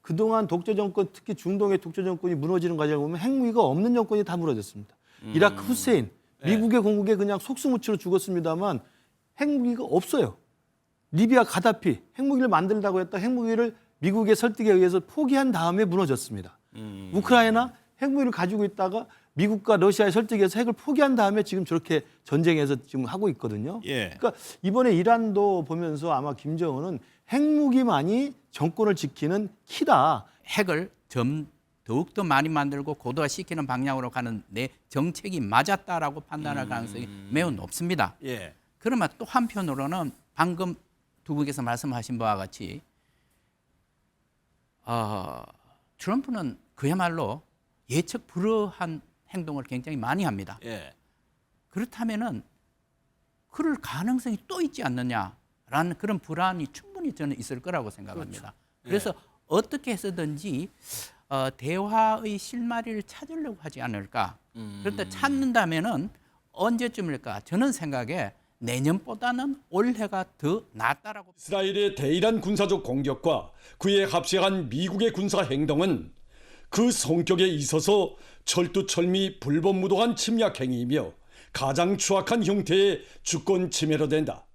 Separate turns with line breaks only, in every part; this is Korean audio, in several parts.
그동안 독재 정권, 특히 중동의 독재 정권이 무너지는 과정을 보면 핵무기가 없는 정권이 다 무너졌습니다. 이라크 후세인, 미국의 공국에 그냥 속수무치로 죽었습니다만 핵무기가 없어요. 리비아 가다피, 핵무기를 만들다고 했다 핵무기를 미국의 설득에 의해서 포기한 다음에 무너졌습니다. 우크라이나 핵무기를 가지고 있다가 미국과 러시아의 설득에 의해서 핵을 포기한 다음에 지금 저렇게 전쟁에서 지금 하고 있거든요.
예.
그러니까 이번에 이란도 보면서 아마 김정은은 핵무기만이 정권을 지키는 키다.
핵을 더욱더 많이 만들고 고도화시키는 방향으로 가는 내 정책이 맞았다라고 판단할 가능성이 매우 높습니다.
예.
그러면 또 한편으로는 방금 두 분께서 말씀하신 바와 같이 트럼프는 그야말로 예측 불허한 행동을 굉장히 많이 합니다.
예.
그렇다면은 그럴 가능성이 또 있지 않느냐라는 그런 불안이 충분히 저는 있을 거라고 생각합니다. 그래서 어떻게 해서든지 대화의 실마리를 찾으려고 하지 않을까. 그런데 찾는다면은 언제쯤일까? 저는 생각에 내년보다는 올해가 더 낫다라고.
이스라엘의 대이란 군사적 공격과 그에 합세한 미국의 군사 행동은 그 성격에 있어서 철두철미 불법무도한 침략 행위이며 가장 추악한 형태의 주권 침해로 된다.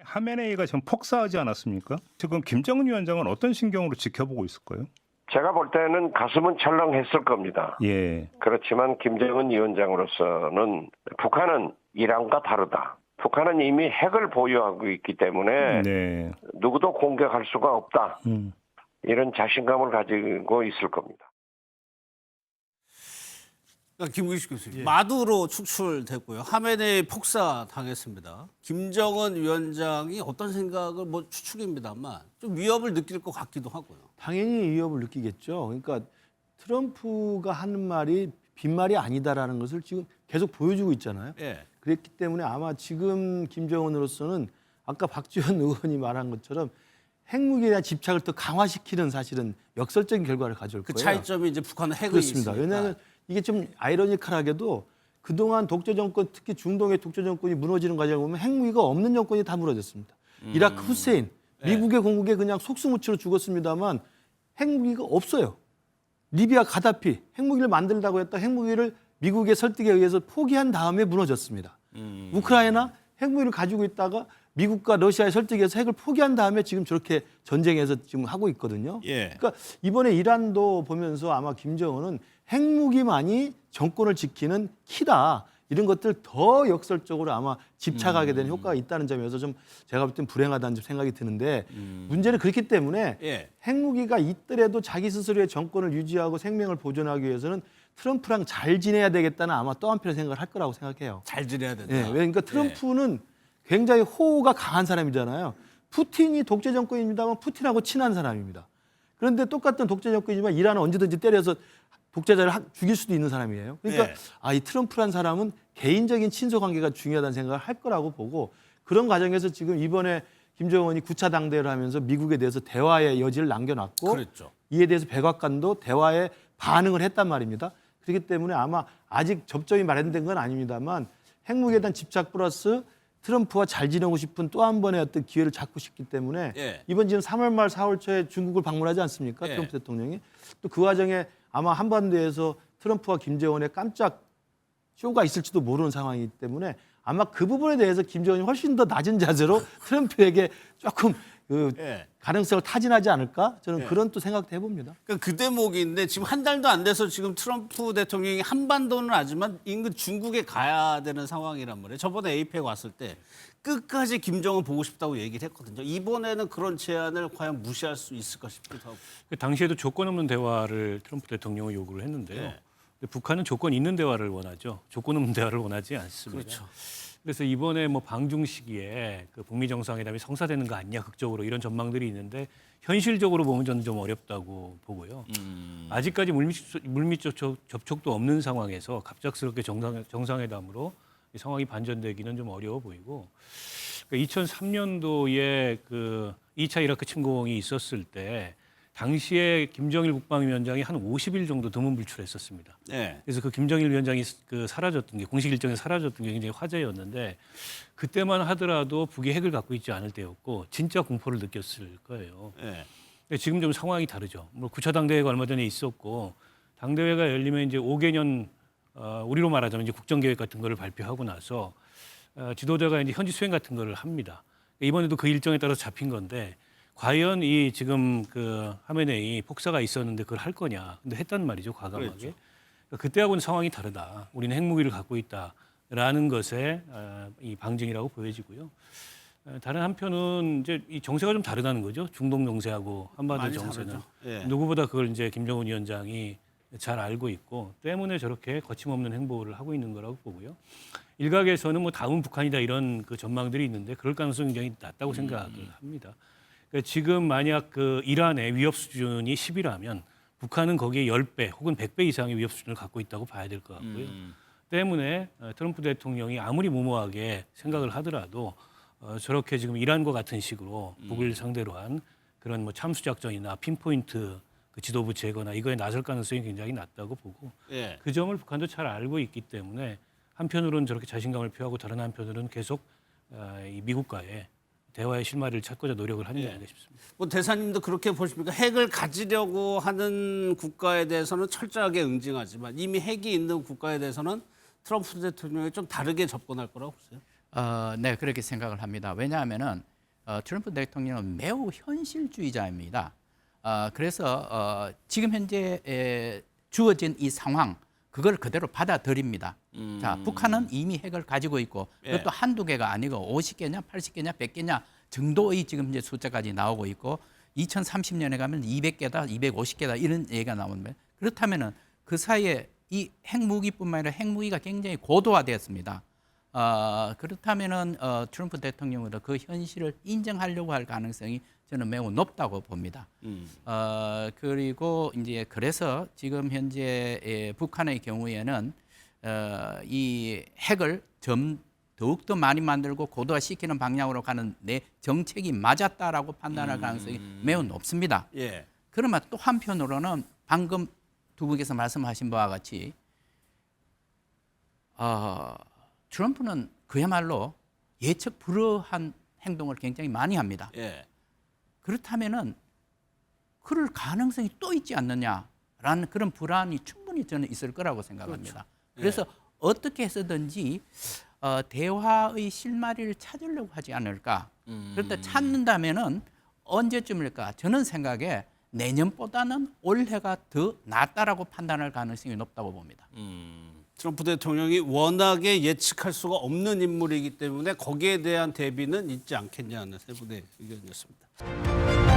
하메네이가 지금 폭사하지 않았습니까? 지금 김정은 위원장은 어떤 신경으로 지켜보고 있을까요?
제가 볼 때는 가슴은 철렁했을 겁니다.
예.
그렇지만 김정은 위원장으로서는 북한은 이란과 다르다. 북한은 이미 핵을 보유하고 있기 때문에
네.
누구도 공격할 수가 없다. 이런 자신감을 가지고 있을 겁니다.
그러니까 김국식 교수님, 마두로 축출됐고요. 하메네이 폭사 당했습니다. 김정은 위원장이 어떤 생각을 추측입니다만 좀 위협을 느낄 것 같기도 하고요.
당연히 위협을 느끼겠죠. 그러니까 트럼프가 하는 말이 빈말이 아니다라는 것을 지금 계속 보여주고 있잖아요.
예.
그랬기 때문에 아마 지금 김정은으로서는 아까 박지원 의원이 말한 것처럼 핵무기에 대한 집착을 더 강화시키는 사실은 역설적인 결과를 가져올
그
거예요.
차이점이 이제 북한은 핵이
그렇습니다.
있으니까.
왜냐하면 이게 좀 아이러니컬하게도 그동안 독재 정권, 특히 중동의 독재 정권이 무너지는 과정을 보면 핵무기가 없는 정권이 다 무너졌습니다. 이라크 후세인, 미국의 공국에 그냥 속수무치로 죽었습니다만 핵무기가 없어요. 리비아 가다피, 핵무기를 만들다고 했다 핵무기를 미국의 설득에 의해서 포기한 다음에 무너졌습니다. 우크라이나 핵무기를 가지고 있다가 미국과 러시아의 설득에 의해서 핵을 포기한 다음에 지금 저렇게 전쟁에서 지금 하고 있거든요.
예.
그러니까 이번에 이란도 보면서 아마 김정은은 핵무기만이 정권을 지키는 키다. 이런 것들 더 역설적으로 아마 집착하게 되는 효과가 있다는 점에서 좀 제가 볼 땐 불행하다는 생각이 드는데 문제는 그렇기 때문에
예.
핵무기가 있더라도 자기 스스로의 정권을 유지하고 생명을 보존하기 위해서는 트럼프랑 잘 지내야 되겠다는 아마 또 한편의 생각을 할 거라고 생각해요.
잘 지내야 된다.
예, 그러니까 트럼프는 굉장히 호호가 강한 사람이잖아요. 푸틴이 독재 정권입니다만 푸틴하고 친한 사람입니다. 그런데 똑같은 독재 정권이지만 이란은 언제든지 때려서 독재자를 죽일 수도 있는 사람이에요. 그러니까 이 트럼프란 사람은 개인적인 친소 관계가 중요하다는 생각을 할 거라고 보고 그런 과정에서 지금 이번에 김정은이 9차 당대를 하면서 미국에 대해서 대화의 여지를 남겨놨고
그랬죠.
이에 대해서 백악관도 대화에 반응을 했단 말입니다. 그렇기 때문에 아마 아직 접점이 마련된 건 아닙니다만 핵무기에 대한 집착 플러스 트럼프와 잘 지내고 싶은 또 한 번의 어떤 기회를 잡고 싶기 때문에 이번 지금 3월 말 4월 초에 중국을 방문하지 않습니까? 트럼프 대통령이. 또 그 과정에 아마 한반도에서 트럼프와 김정은의 깜짝 쇼가 있을지도 모르는 상황이기 때문에 아마 그 부분에 대해서 김정은이 훨씬 더 낮은 자세로 트럼프에게 조금 가능성을 타진하지 않을까? 저는 그런 또 생각도 해봅니다.
그러니까 그 대목인데 지금 한 달도 안 돼서 지금 트럼프 대통령이 한반도는 하지만 인근 중국에 가야 되는 상황이란 말이에요. 저번에 에이펙 왔을 때 끝까지 김정은 보고 싶다고 얘기를 했거든요. 이번에는 그런 제안을 과연 무시할 수 있을까 싶기도 하고.
당시에도 조건 없는 대화를 트럼프 대통령이 요구를 했는데요. 근데 북한은 조건 있는 대화를 원하죠. 조건 없는 대화를 원하지 않습니다.
그렇죠.
그래서 이번에 뭐 방중 시기에 그 북미 정상회담이 성사되는 거 아니냐 극적으로 이런 전망들이 있는데 현실적으로 보면 저는 좀 어렵다고 보고요. 아직까지 물밑 접촉도 없는 상황에서 갑작스럽게 정상회담으로 이 상황이 반전되기는 좀 어려워 보이고 그러니까 2003년도에 그 2차 이라크 침공이 있었을 때 당시에 김정일 국방위원장이 한 50일 정도 드문불출했었습니다. 그래서 그 김정일 위원장이 그 사라졌던 게 공식 일정에 사라졌던 게 굉장히 화제였는데 그때만 하더라도 북이 핵을 갖고 있지 않을 때였고 진짜 공포를 느꼈을 거예요. 근데 지금 좀 상황이 다르죠. 뭐 9차 당대회가 얼마 전에 있었고 당대회가 열리면 이제 5개년 우리로 말하자면 이제 국정계획 같은 거를 발표하고 나서 지도자가 이제 현지 수행 같은 거를 합니다. 이번에도 그 일정에 따라서 잡힌 건데 과연 이 지금 그 하메네이 폭사가 있었는데 그걸 할 거냐? 근데 했단 말이죠, 과감하게.
그랬죠.
그때하고는 상황이 다르다. 우리는 핵무기를 갖고 있다라는 것의 이 방증이라고 보여지고요. 다른 한편은 이제 이 정세가 좀 다르다는 거죠. 중동 정세하고 한반도
많이
정세는
다르죠. 예.
누구보다 그걸 이제 김정은 위원장이 잘 알고 있고 때문에 저렇게 거침없는 행보를 하고 있는 거라고 보고요. 일각에서는 뭐 다음 북한이다 이런 그 전망들이 있는데 그럴 가능성이 굉장히 낮다고 생각을 합니다. 그러니까 지금 만약 그 이란의 위협 수준이 10이라면 북한은 거기에 10배 혹은 100배 이상의 위협 수준을 갖고 있다고 봐야 될 것 같고요. 때문에 트럼프 대통령이 아무리 무모하게 생각을 하더라도 저렇게 지금 이란과 같은 식으로 북을 상대로 한 그런 뭐 참수 작전이나 핀포인트 그 지도부 제거나 이거에 나설 가능성이 굉장히 낮다고 보고
예.
그 점을 북한도 잘 알고 있기 때문에 한편으로는 저렇게 자신감을 표하고 다른 한편으로는 계속 이 미국과의 대화의 실마리를 찾고자 노력을 하는 게 아닌가 싶습니다.
뭐 대사님도 그렇게 보십니까? 핵을 가지려고 하는 국가에 대해서는 철저하게 응징하지만 이미 핵이 있는 국가에 대해서는 트럼프 대통령이 좀 다르게 접근할 거라고 보세요.
네, 그렇게 생각을 합니다. 왜냐하면은 트럼프 대통령은 매우 현실주의자입니다. 그래서 지금 현재 주어진 이 상황 그걸 그대로 받아들입니다. 자, 북한은 이미 핵을 가지고 있고 그것도 한두 개가 아니고 50개냐, 80개냐, 100개냐 정도의 지금 이제 숫자까지 나오고 있고 2030년에 가면 200개다, 250개다 이런 얘기가 나오는데 그렇다면은 그 사이에 이 핵무기뿐만 아니라 핵무기가 굉장히 고도화되었습니다. 그렇다면은 트럼프 대통령으로 그 현실을 인정하려고 할 가능성이 저는 매우 높다고 봅니다. 그리고 이제 그래서 지금 현재 북한의 경우에는 이 핵을 더욱더 많이 만들고 고도화시키는 방향으로 가는 내 정책이 맞았다라고 판단할 가능성이 매우 높습니다.
예.
그러면 또 한편으로는 방금 두 분께서 말씀하신 바와 같이 트럼프는 그야말로 예측 불허한 행동을 굉장히 많이 합니다.
예.
그렇다면은 그럴 가능성이 또 있지 않느냐라는 그런 불안이 충분히 저는 있을 거라고 생각합니다. 그래서 어떻게 해서든지 대화의 실마리를 찾으려고 하지 않을까. 그런데 찾는다면은 언제쯤일까? 저는 생각에 내년보다는 올해가 더 낫다라고 판단할 가능성이 높다고 봅니다.
트럼프 대통령이 워낙에 예측할 수가 없는 인물이기 때문에 거기에 대한 대비는 있지 않겠냐는 세 분의 의견이었습니다.